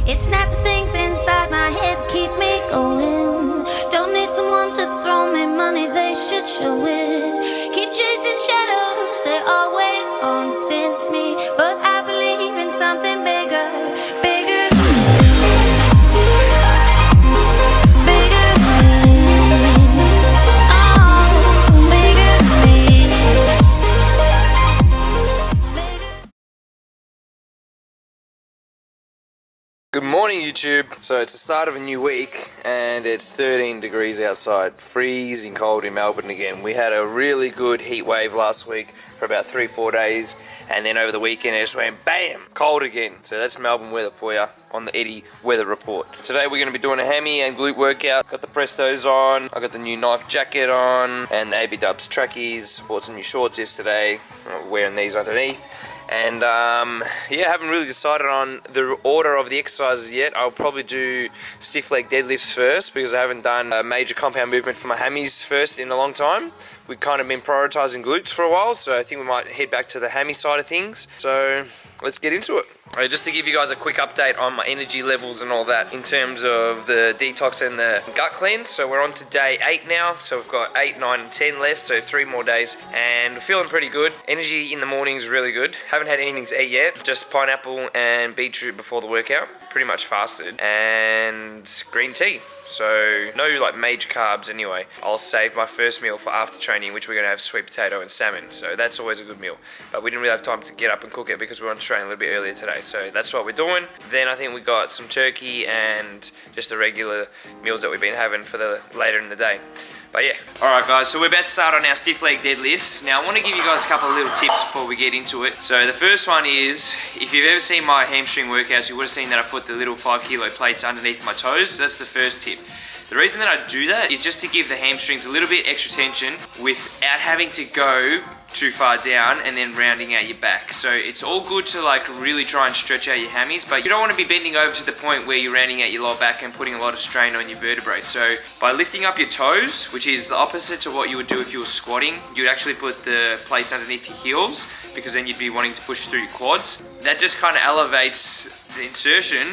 It's not the things inside my head that keep me going. Don't need someone to throw me money, they should show it. Keep chasing shadows, they're always haunting me, but I believe in something bigger, bigger than me. Bigger than me. Oh, bigger than me. Good morning, YouTube. So it's the start of a new week and it's 13 degrees outside, freezing cold in Melbourne again. We had a really good heat wave last week for about 3-4 days, and then over the weekend it just went BAM! Cold again. So that's Melbourne weather for you on the Eddy weather report. Today we're going to be doing a hammy and glute workout. Got the Prestos on, I got the new Nike jacket on, and the ABDUCTOR trackies. Bought some new shorts yesterday, I'm wearing these underneath. And yeah, haven't really decided on the order of the exercises yet. I'll probably do stiff leg deadlifts first because I haven't done a major compound movement for my hammies first in a long time. We've kind of been prioritizing glutes for a while, so I think we might head back to the hammy side of things. So let's get into it. Alright, just to give you guys a quick update on my energy levels and all that in terms of the detox and the gut cleanse. So we're on to day 8 now, so we've got 8, 9 and 10 left, so 3 more days, and we're feeling pretty good. Energy in the morning is really good. Haven't had anything to eat yet, just pineapple and beetroot before the workout. Pretty much fasted, and green tea. So no like major carbs anyway. I'll save my first meal for after training, which we're gonna have sweet potato and salmon. So that's always a good meal. But we didn't really have time to get up and cook it because we were on train a little bit earlier today. So that's what we're doing. Then I think we got some turkey and just the regular meals that we've been having for the later in the day. But yeah. Alright guys, so we're about to start on our stiff leg deadlifts. Now I want to give you guys a couple of little tips before we get into it. So the first one is, if you've ever seen my hamstring workouts, you would have seen that I put the little 5 kilo plates underneath my toes. That's the first tip. The reason that I do that is just to give the hamstrings a little bit extra tension without having to go too far down and then rounding out your back. So it's all good to like really try and stretch out your hammies, but you don't want to be bending over to the point where you're rounding out your lower back and putting a lot of strain on your vertebrae. So by lifting up your toes, which is the opposite to what you would do if you were squatting, you'd actually put the plates underneath your heels because then you'd be wanting to push through your quads. That just kind of elevates the insertion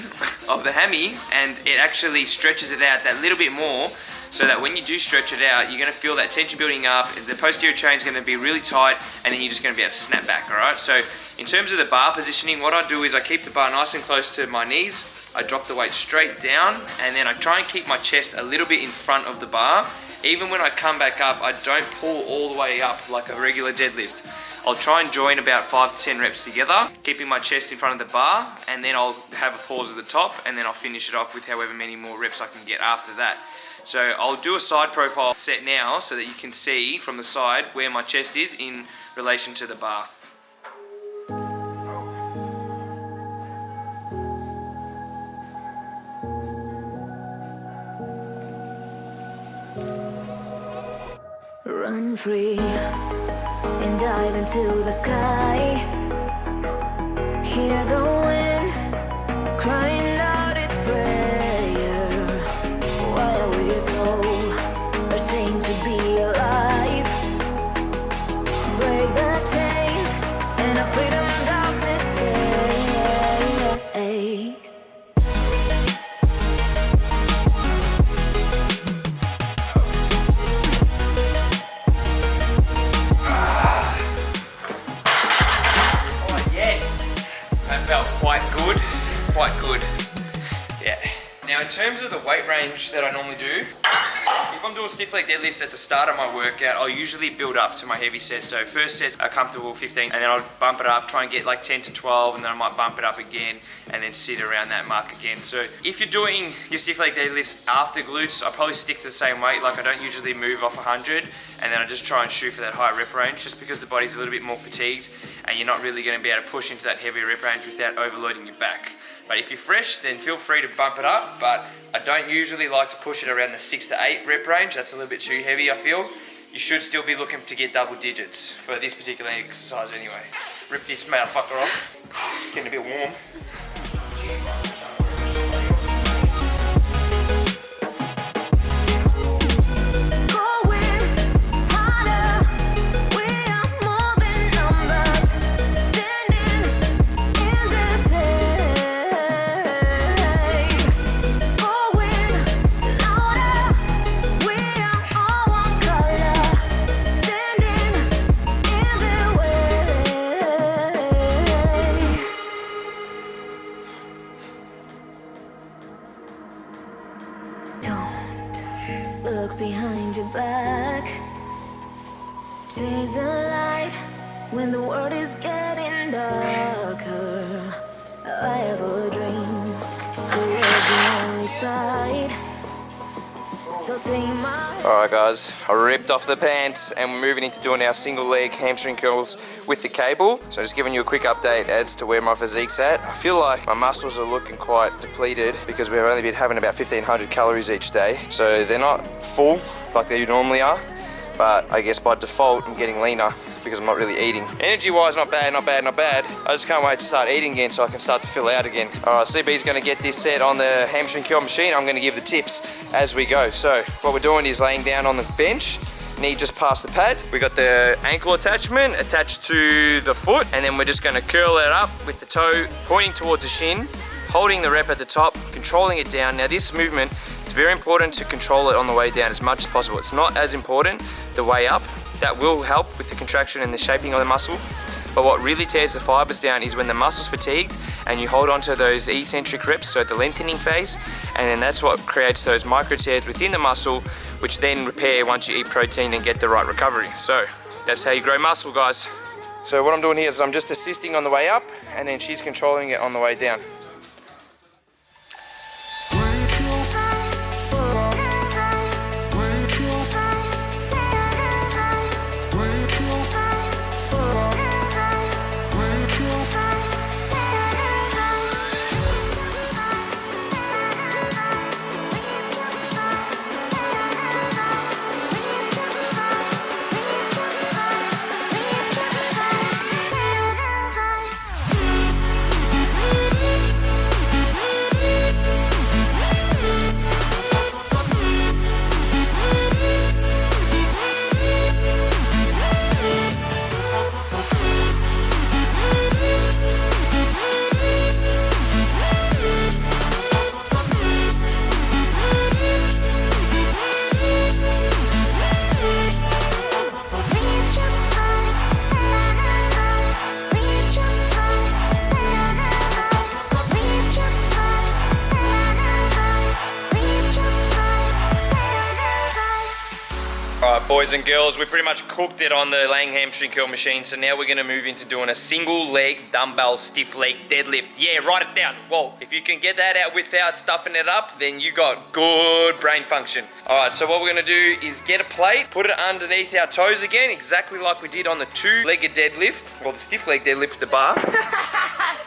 of the hammy, and it actually stretches it out that little bit more, so that when you do stretch it out, you're going to feel that tension building up, the posterior chain is going to be really tight, and then you're just going to be able to snap back, alright? So in terms of the bar positioning, what I do is I keep the bar nice and close to my knees, I drop the weight straight down, and then I try and keep my chest a little bit in front of the bar. Even when I come back up, I don't pull all the way up like a regular deadlift. I'll try and join about 5 to 10 reps together, keeping my chest in front of the bar, and then I'll have a pause at the top, and then I'll finish it off with however many more reps I can get after that. So I'll do a side profile set now so that you can see from the side where my chest is in relation to the bar. Run free and dive into the sky. Hear the wind crying out its prayer. Why are we so ashamed to be alive? Break the chains and our freedom's ours to take. Felt quite good, yeah. Now in terms of the weight range that I normally do, if I'm doing stiff leg deadlifts at the start of my workout, I'll usually build up to my heavy sets. So first set's a comfortable 15, and then I'll bump it up, try and get like 10 to 12, and then I might bump it up again, and then sit around that mark again. So if you're doing your stiff leg deadlifts after glutes, I probably stick to the same weight. Like I don't usually move off 100, and then I just try and shoot for that higher rep range, just because the body's a little bit more fatigued, and you're not really going to be able to push into that heavier rep range without overloading your back. But if you're fresh, then feel free to bump it up, but I don't usually like to push it around the 6 to 8 rep range. That's a little bit too heavy, I feel. You should still be looking to get double digits for this particular exercise anyway. Rip this motherfucker off. It's getting a bit warm. behind your back. Chase a light when the world is getting darker. I have a dream, the world's the only side. So take my... Alright guys, I ripped off the pants and we're moving into doing our single leg hamstring curls with the cable. So just giving you a quick update as to where my physique's at. I feel like my muscles are looking quite depleted because we've only been having about 1500 calories each day. So they're not full like they normally are, but I guess by default I'm getting leaner because I'm not really eating. Energy wise, not bad, not bad, not bad. I just can't wait to start eating again so I can start to fill out again. Alright, CB's gonna get this set on the hamstring curl machine. I'm gonna give the tips as we go. So what we're doing is laying down on the bench, knee just past the pad. We got the ankle attachment attached to the foot, and then we're just gonna curl it up with the toe pointing towards the shin, holding the rep at the top, controlling it down. Now this movement, it's very important to control it on the way down as much as possible. It's not as important the way up. That will help with the contraction and the shaping of the muscle. But what really tears the fibers down is when the muscle's fatigued and you hold on to those eccentric reps, so the lengthening phase, and then that's what creates those micro tears within the muscle, which then repair once you eat protein and get the right recovery. So that's how you grow muscle, guys. So what I'm doing here is I'm just assisting on the way up, and then she's controlling it on the way down. Alright boys and girls, we pretty much cooked it on the laying hamstring curl machine, so now we're going to move into doing a single leg dumbbell stiff leg deadlift. Yeah, write it down. Whoa, if you can get that out without stuffing it up, then you got good brain function. Alright, so what we're going to do is get a plate, put it underneath our toes again, exactly like we did on the two-legged deadlift, or the stiff leg deadlift with the bar.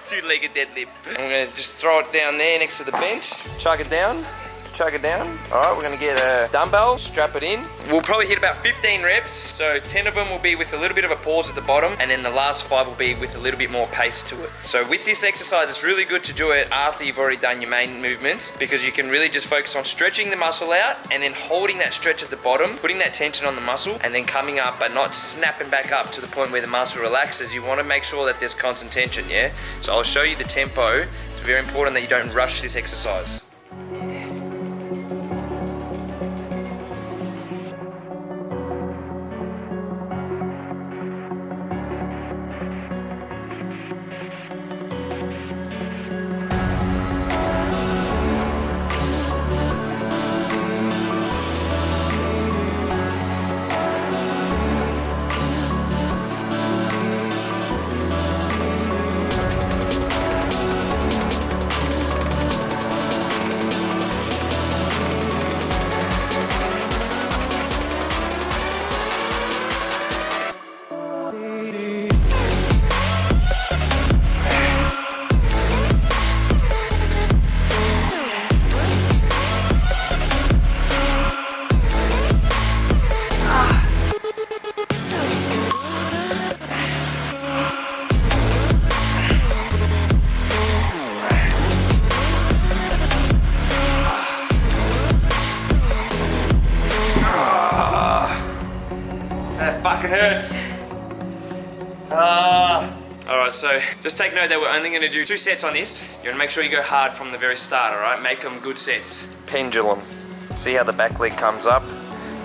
Two-legged deadlift. I'm going to just throw it down there next to the bench, chug it down. Chug it down. Alright, we're going to get a dumbbell, strap it in. We'll probably hit about 15 reps, so 10 of them will be with a little bit of a pause at the bottom, and then the last 5 will be with a little bit more pace to it. So with this exercise, it's really good to do it after you've already done your main movements, because you can really just focus on stretching the muscle out, and then holding that stretch at the bottom, putting that tension on the muscle, and then coming up, but not snapping back up to the point where the muscle relaxes. You want to make sure that there's constant tension, yeah? So I'll show you the tempo. It's very important that you don't rush this exercise. Fucking hurts. Alright, so just take note that we're only going to do 2 sets on this. You want to make sure you go hard from the very start, alright? Make them good sets. Pendulum. See how the back leg comes up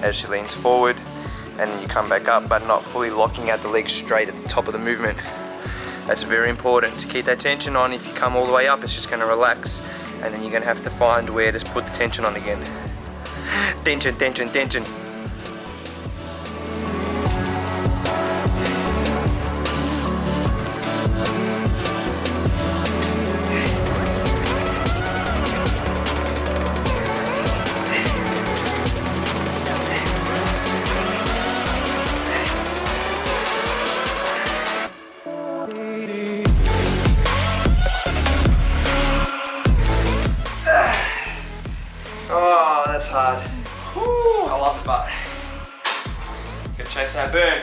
as she leans forward, and then you come back up, but not fully locking out the leg straight at the top of the movement. That's very important to keep that tension on. If you come all the way up, it's just going to relax, and then you're going to have to find where to put the tension on again. Tension, tension, tension. Oh, that's hard. Whew, I love it, but gotta chase that burn.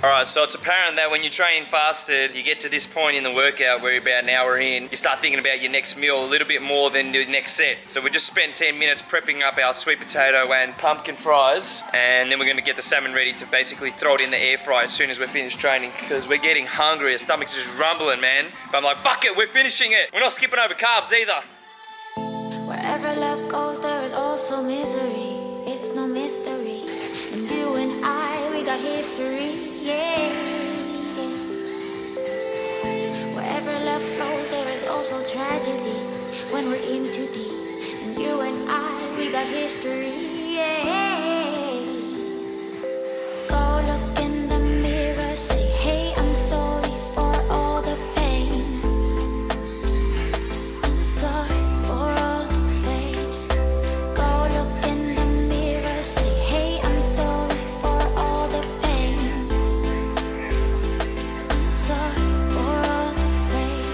Alright, so it's apparent that when you train fasted, you get to this point in the workout where you're about an hour in, you start thinking about your next meal a little bit more than the next set. So we just spent 10 minutes prepping up our sweet potato and pumpkin fries, and then we're going to get the salmon ready to basically throw it in the air fry as soon as we're finished training, because we're getting hungry, our stomach's just rumbling, man. But I'm like, fuck it, we're finishing it. We're not skipping over carbs either. Wherever love goes, there is also misery. It's no mystery. And you and I, we got history. Yeah. Wherever love flows, there is also tragedy. When we're in too deep. And you and I, we got history. Yeah. Go look in the mirror, say, hey, I'm sorry for all the pain. I'm sorry for all the pain. Go look in the mirror, say, hey, I'm sorry for all the pain. I'm sorry for all the pain.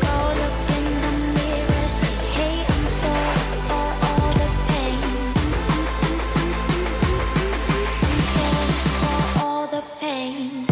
Go look in the mirror, say, hey, I'm sorry for all the pain. I'm sorry for all the pain.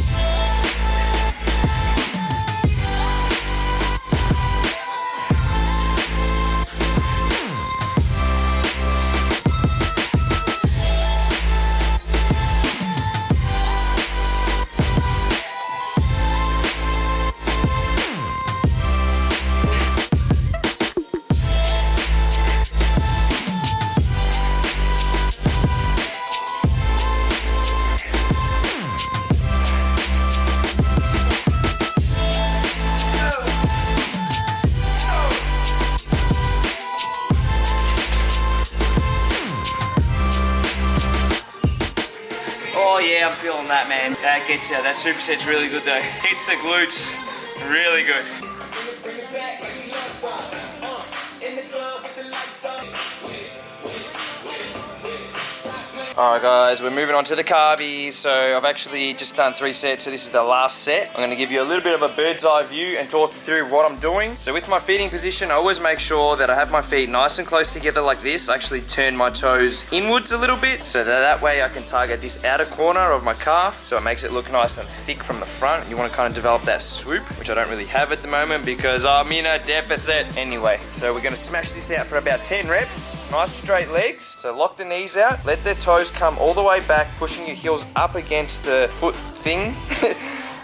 Oh yeah, I'm feeling that, man. That gets you. That superset's really good though. Hits the glutes, really good. Alright guys, we're moving on to the carbies. So I've actually just done 3 sets, so this is the last set. I'm going to give you a little bit of a bird's eye view and talk you through what I'm doing. So with my feeding position, I always make sure that I have my feet nice and close together like this. I actually turn my toes inwards a little bit, so that way I can target this outer corner of my calf, so it makes it look nice and thick from the front. You want to kind of develop that swoop, which I don't really have at the moment because I'm in a deficit. Anyway, so we're going to smash this out for about 10 reps. Nice straight legs. So lock the knees out, let the toes come all the way back, pushing your heels up against the foot thing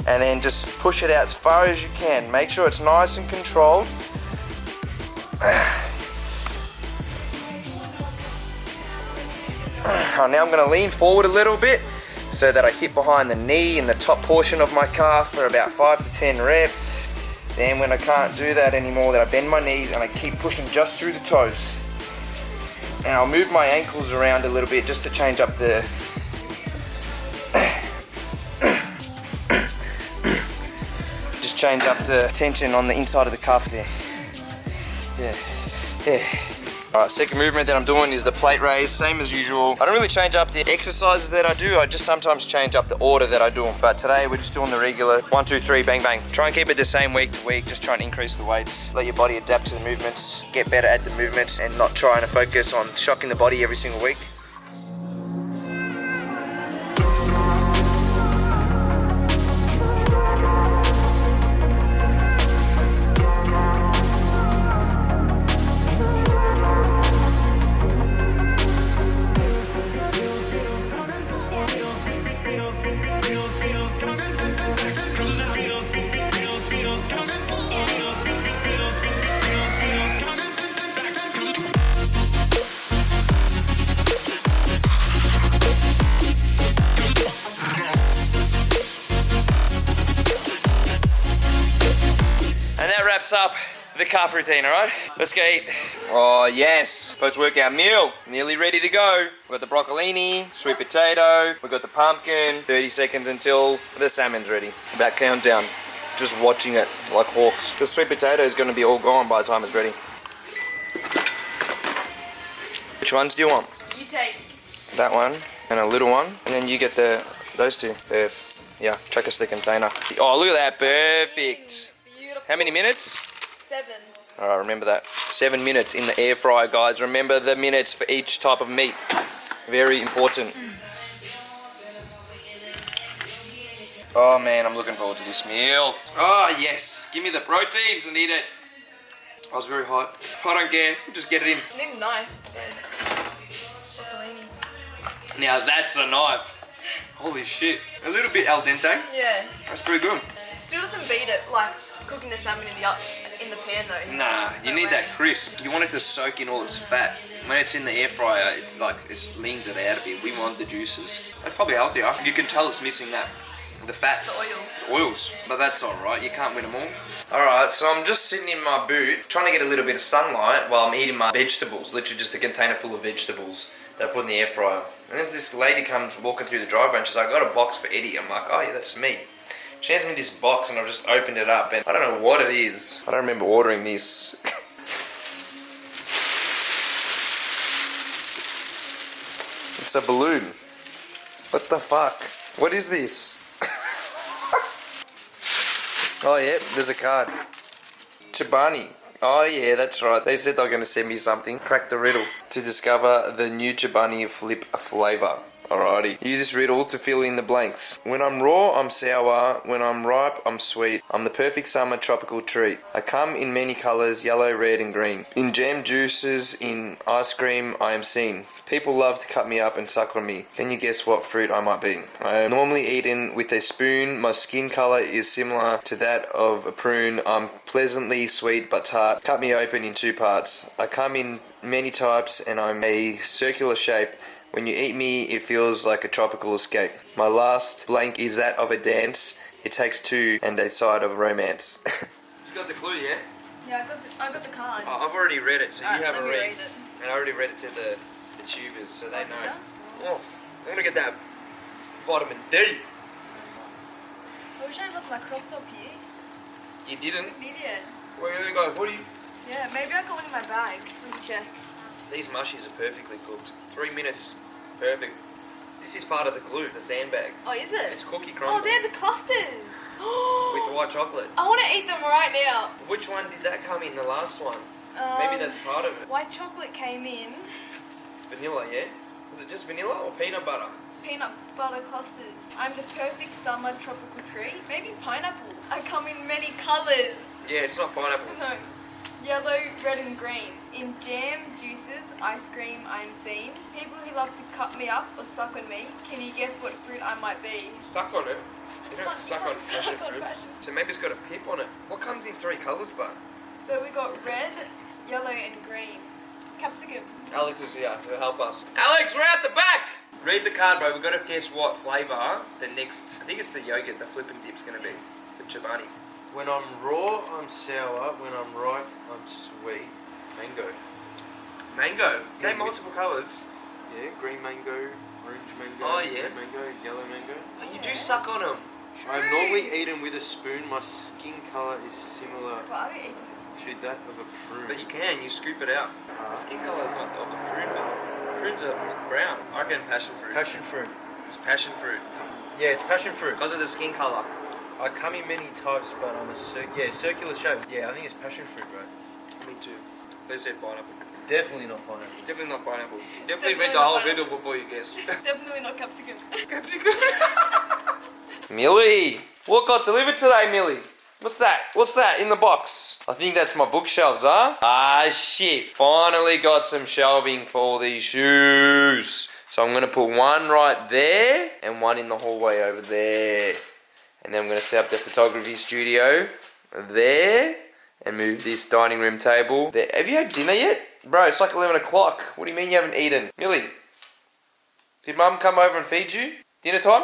and then just push it out as far as you can. Make sure it's nice and controlled. Now I'm going to lean forward a little bit so that I hit behind the knee in the top portion of my calf for about 5 to 10 reps. Then when I can't do that anymore, then I bend my knees and I keep pushing just through the toes. And I'll move my ankles around a little bit just to change up the change up the tension on the inside of the calf there. Yeah. Alright, second movement that I'm doing is the plate raise, same as usual. I don't really change up the exercises that I do, I just sometimes change up the order that I do them. But today we're just doing the regular 1, 2, 3, bang, bang. Try and keep it the same week to week, just try and increase the weights. Let your body adapt to the movements, get better at the movements, and not trying to focus on shocking the body every single week. mess up the calf routine, alright? Let's go eat. Oh yes, post-workout meal. Nearly ready to go. We've got the broccolini, sweet potato, we've got the pumpkin, 30 seconds until the salmon's ready. About countdown. Just watching it like hawks. The sweet potato is going to be all gone by the time it's ready. Which ones do you want? You take That one and a little one, and then you get those two. Yeah, chuck us the container. Oh, look at that, perfect. beautiful. How many minutes? 7. Alright, remember that. 7 minutes in the air fryer, guys. Remember the minutes for each type of meat. Very important. Oh man, I'm looking forward to this meal. Oh yes, give me the proteins and eat it. I was very hot. I don't care, just get it in. I need a knife. Broccolini. Now that's a knife. Holy shit. A little bit al dente. Yeah. That's pretty good. Still doesn't beat it like cooking the salmon in the pan though. Nah, you need that crisp. You want it to soak in all its fat. When it's in the air fryer, it's like it leans it out a bit. We want the juices. That's probably healthier. You can tell it's missing that. The fats. The oils. But that's alright, you can't win them all. Alright, so I'm just sitting in my boot, trying to get a little bit of sunlight while I'm eating my vegetables. Literally just a container full of vegetables that I put in the air fryer. And then this lady comes walking through the driveway and she's like, I got a box for Eddie. I'm like, oh yeah, that's me. She hands me this box and I've just opened it up and I don't know what it is. I don't remember ordering this. It's a balloon. What the fuck? What is this? Oh yeah, there's a card. Chobani. Oh yeah, that's right. They said they were going to send me something. Crack the riddle to discover the new Chobani flip flavor. Alrighty. Use this riddle to fill in the blanks. When I'm raw, I'm sour. When I'm ripe, I'm sweet. I'm the perfect summer tropical treat. I come in many colors, yellow, red and green. In jam juices, in ice cream, I am seen. People love to cut me up and suck on me. Can you guess what fruit I might be? I am normally eaten with a spoon. My skin color is similar to that of a prune. I'm pleasantly sweet but tart. Cut me open in 2 parts. I come in many types and I'm a circular shape. When you eat me, it feels like a tropical escape. My last blank is that of a dance. It takes 2 and a side of romance. You got the clue, yeah? Yeah, I got the card. Oh, I've already read it, so you haven't read it. And I already read it to the tubers, so they know. Oh, I'm gonna get that vitamin D. I wish I left my crop top here. You didn't? Idiot. Where you go, hoodie? Yeah, maybe I got one in my bag. Let me check. These mushies are perfectly cooked. 3 minutes, perfect. This is part of the glue, the sandbag. Oh, is it? It's cookie crumble. Oh, they're the clusters. With the white chocolate. I want to eat them right now. Which one did that come in, the last one? Maybe that's part of it. White chocolate came in. Vanilla, yeah? Was it just vanilla or peanut butter? Peanut butter clusters. I'm the perfect summer tropical treat. Maybe pineapple. I come in many colors. Yeah, it's not pineapple. No. Yellow, red and green. In jam, juices, ice cream, I'm seen. People who love to cut me up or suck on me. Can you guess what fruit I might be? Suck on it. You don't What? suck on passion fruit. So maybe it's got a pip on it. What comes in 3 colours, bud? So we got red, yellow and green. Capsicum. Alex is here to help us. Alex, we're at the back! Read the card, bro. We've got to guess what flavour the next... I think it's the yogurt, the flipping dip's going to be. The Chobani. When I'm raw, I'm sour. When I'm ripe, I'm sweet. Mango. Mango. Yeah, Name multiple colours. Yeah, green mango, orange mango, Oh, yeah. red mango, yellow mango. Oh, you do suck on them. I normally eat them with a spoon. My skin colour is similar But I don't eat them. to that of a prune. But you can, you scoop it out. The skin colour is not of the prune, but prunes are brown. I reckon passion fruit. Passion fruit. It's passion fruit. Yeah, it's passion fruit. Because of the skin colour. I come in many types, but I'm a circular shape. Yeah, I think it's passion fruit, bro. Me too. They said pineapple. Definitely not pineapple. Definitely not pineapple. Definitely Definitely read the not whole pineapple. riddle before you guess. Definitely not capsicum. Millie! What got delivered today, Millie? What's that? What's that in the box? I think that's my bookshelves, huh? Ah, shit. Finally got some shelving for all these shoes. So I'm going to put one right there and one in the hallway over there. And then I'm going to set up the photography studio there and move this dining room table there. Have you had dinner yet? Bro, it's like 11 o'clock. What do you mean you haven't eaten? Millie, did Mum come over and feed you? Dinner time?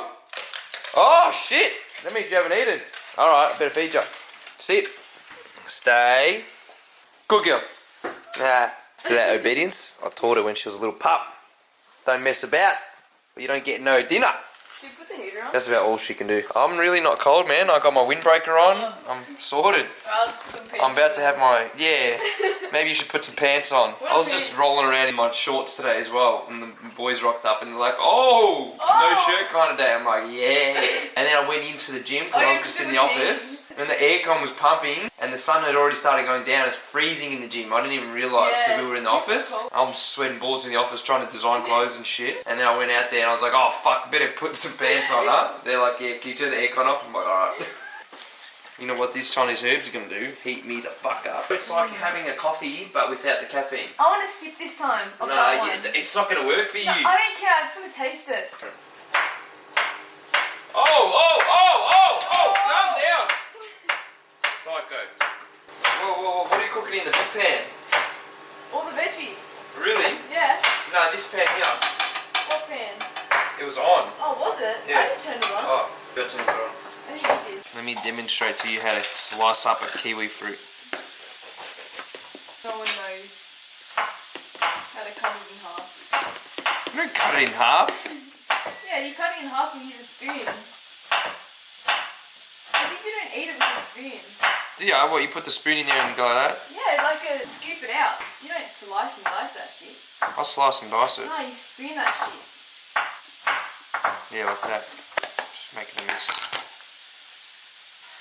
Oh, shit. That means you haven't eaten. Alright, I better feed you. Sit. Stay. Good girl. See that obedience? I taught her when she was a little pup. Don't mess about, or you don't get no dinner. Should we put the heater on? That's about all she can do. I'm really not cold, man. I got my windbreaker on. I'm sorted. I'm about to have my, maybe you should put some pants on. I was just rolling around in my shorts today as well, and the boys rocked up and they're like, oh, no shirt kind of day. I'm like, yeah. And then I went into the gym because I was just in the office, and the aircon was pumping, and the sun had already started going down. It's freezing in the gym. I didn't even realise because we were in the office. I'm sweating bullets in the office trying to design clothes and shit. And then I went out there and I was like, oh fuck, better put some pants on, huh? They're like, yeah, can you turn the aircon off? I'm like, alright. You know what this Chinese herb's gonna do? Heat me the fuck up. It's like having a coffee, but without the caffeine. I want to sip this time. No, it's not gonna work for you. No, I don't care. I just want to taste it. Oh! Calm down. Psycho. Whoa, what are you cooking in the big pan? All the veggies. Really? Yeah. No, this pan here. What pan? It was on. Oh, was it? Yeah. I didn't turn it on. Oh, you got to turn it on. I think you did. Let me demonstrate to you how to slice up a kiwi fruit. No one knows how to cut it in half. You don't cut it in half. Yeah, you cut it in half and use a spoon. I think you don't eat it with a spoon. Do you? What, you put the spoon in there and go like that? Yeah, like scoop it out. You don't slice and dice that shit. I'll slice and dice it. No, you spoon that shit. Yeah, like that. Just make it a mess.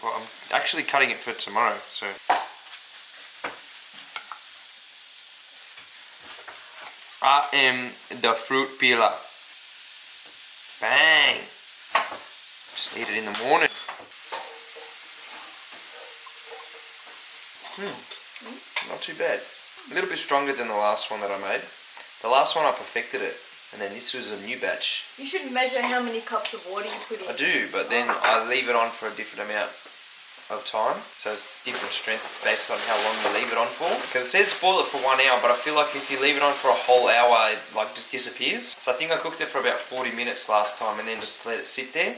Well, I'm actually cutting it for tomorrow, so. I am the fruit peeler. Bang! Just eat it in the morning. Not too bad. A little bit stronger than the last one that I made. The last one I perfected it, and then this was a new batch. You should measure how many cups of water you put in. I do, but then I leave it on for a different amount of time, so it's different strength based on how long you leave it on for. Because it says boil it for 1 hour, but I feel like if you leave it on for a whole hour, it like just disappears. So I think I cooked it for about 40 minutes last time, and then just let it sit there.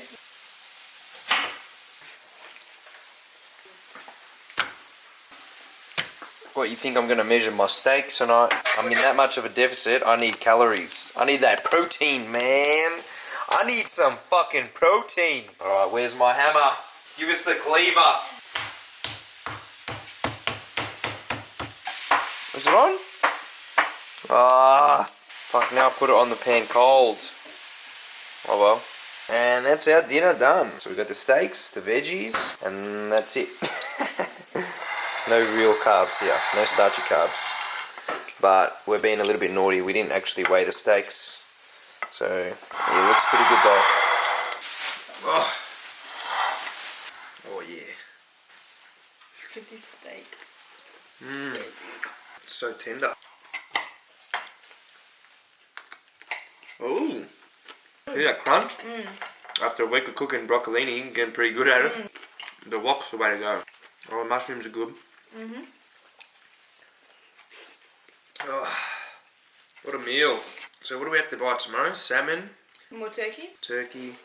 What, you think I'm going to measure my steak tonight? I'm in that much of a deficit. I need calories. I need that protein, man. I need some fucking protein. Alright, where's my hammer? Give us the cleaver. Is it on? Fuck, now I put it on the pan cold. Oh well. And that's our dinner done. So we've got the steaks, the veggies, and that's it. No real carbs here, no starchy carbs. But we're being a little bit naughty, we didn't actually weigh the steaks. So, yeah, it looks pretty good though. Oh yeah. Look at this steak. It's so tender. Ooh. Hear that crunch? After a week of cooking broccolini, getting pretty good at it. The wok's the way to go. Oh, the mushrooms are good. Oh, what a meal. So what do we have to buy tomorrow? Salmon? More turkey. Turkey.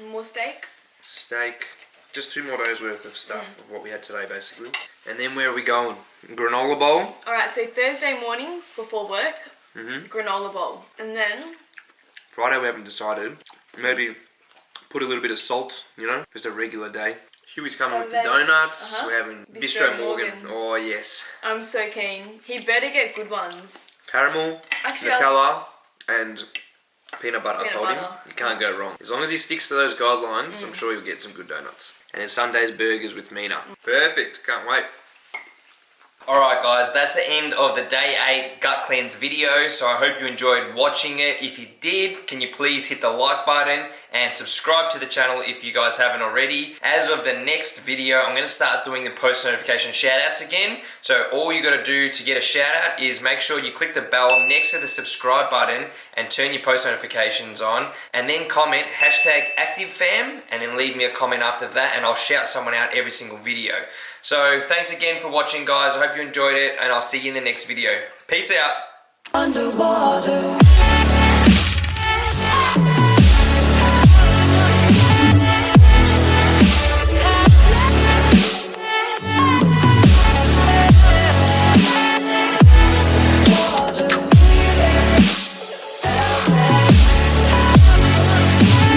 More steak. Steak. Just 2 more days worth of stuff of what we had today basically. And then where are we going? Granola bowl? Alright, so Thursday morning before work, granola bowl. And then Friday we haven't decided. Maybe put a little bit of salt, you know, just a regular day. Huey's coming with the donuts. We're having Bistro Morgan. Oh yes. I'm so keen. He better get good ones. Caramel, Actually, Nutella, and peanut butter. I told him you can't go wrong. As long as he sticks to those guidelines, I'm sure you'll get some good donuts. And then Sunday's burgers with Mina. Perfect. Can't wait. Alright guys, that's the end of the day 8 gut cleanse video, so I hope you enjoyed watching it. If you did, can you please hit the like button and subscribe to the channel if you guys haven't already. As of the next video, I'm going to start doing the post notification shoutouts again. So all you got to do to get a shout out is make sure you click the bell next to the subscribe button and turn your post notifications on, and then comment #ActiveFam and then leave me a comment after that, and I'll shout someone out every single video. So thanks again for watching guys, I hope you enjoyed it, and I'll see you in the next video. Peace out. Underwater.